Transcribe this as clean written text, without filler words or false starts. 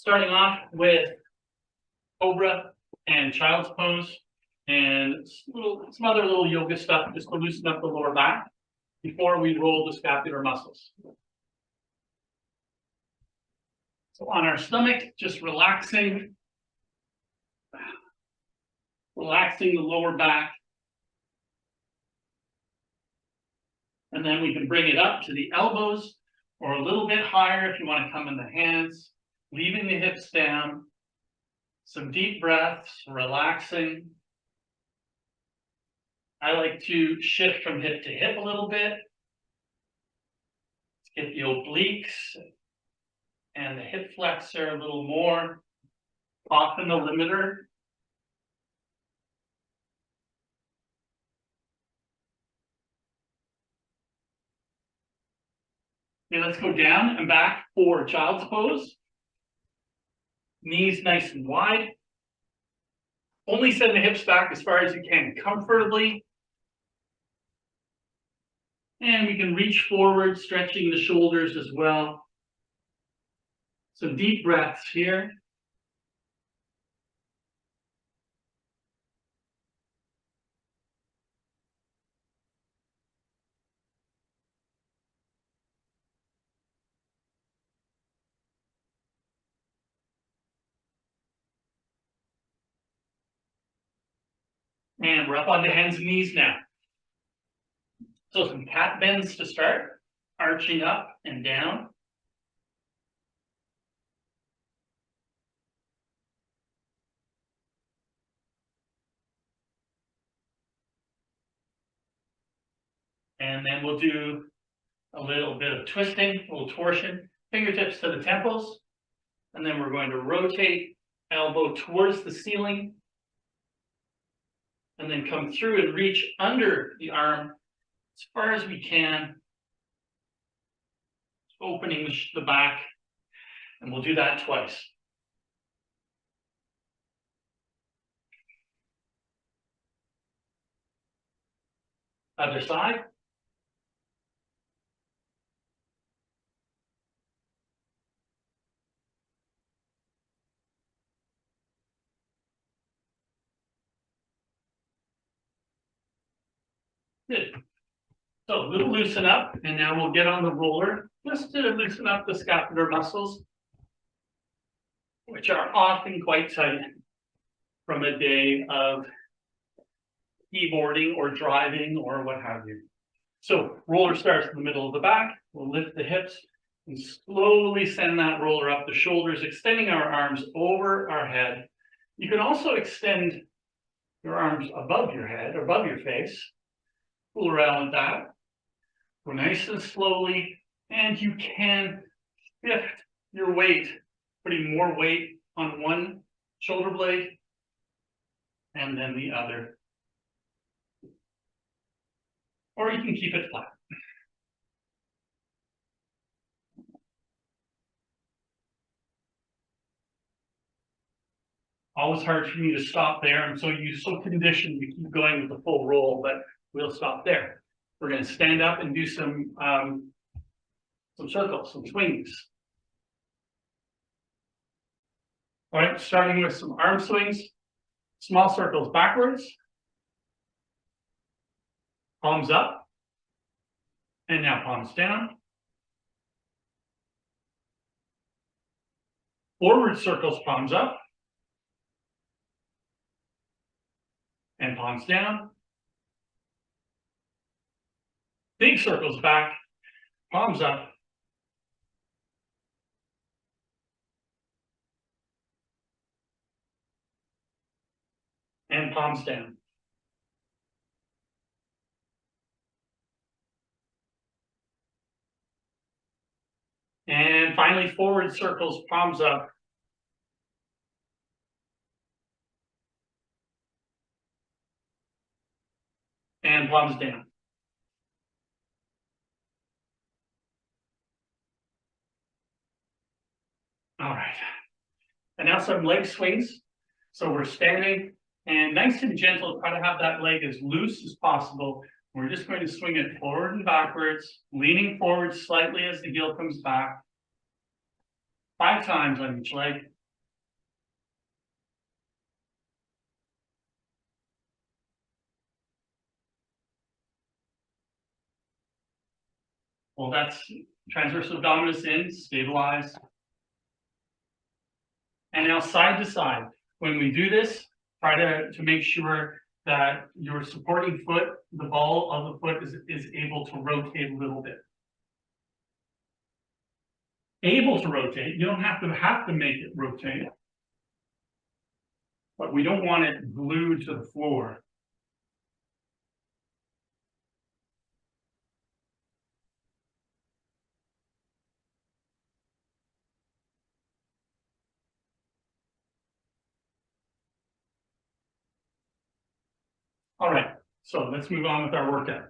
Starting off with Cobra and Child's Pose and some other little yoga stuff just to loosen up the lower back before we roll the scapular muscles. So on our stomach, just relaxing the lower back. And then we can bring it up to the elbows or a little bit higher if you want to come in the hands, leaving the hips down. Some deep breaths, relaxing. I like to shift from hip to hip a little bit. Let's get the obliques and the hip flexor a little more. Often the limiter. Okay, let's go down and back for Child's Pose. Knees nice and wide. Only send the hips back as far as you can comfortably. And we can reach forward, stretching the shoulders as well. Some deep breaths here. And we're up onto hands and knees now. So some cat bends to start, arching up and down. And then we'll do a little bit of twisting, a little torsion, fingertips to the temples. And then we're going to rotate elbow towards the ceiling. And then come through and reach under the arm as far as we can, opening the back, and we'll do that twice. Other side. Good. So a little loosen up, and now we'll get on the roller just to loosen up the scapular muscles, which are often quite tight from a day of keyboarding or driving or what have you. So roller starts in the middle of the back. We'll lift the hips and slowly send that roller up the shoulders, extending our arms over our head. You can also extend your arms above your head or above your face. Fool around with that. Go nice and slowly, and you can shift your weight, putting more weight on one shoulder blade and then the other. Or you can keep it flat. Always hard for me to stop there. I'm so conditioned to keep going with the full roll, but we'll stop there. We're going to stand up and do some circles, some swings. All right, starting with some arm swings. Small circles backwards. Palms up. And now palms down. Forward circles, palms up. And palms down. Big circles back, palms up. And palms down. And finally, forward circles, palms up. And palms down. All right. And now some leg swings. So we're standing and nice and gentle, try to have that leg as loose as possible. We're just going to swing it forward and backwards, leaning forward slightly as the heel comes back. 5 times on each leg. Well, that's transverse abdominis in, stabilize. And now side to side. When we do this, try to make sure that your supporting foot, the ball of the foot is able to rotate a little bit. Able to rotate, you don't have to make it rotate. But we don't want it glued to the floor. All right, so let's move on with our workout.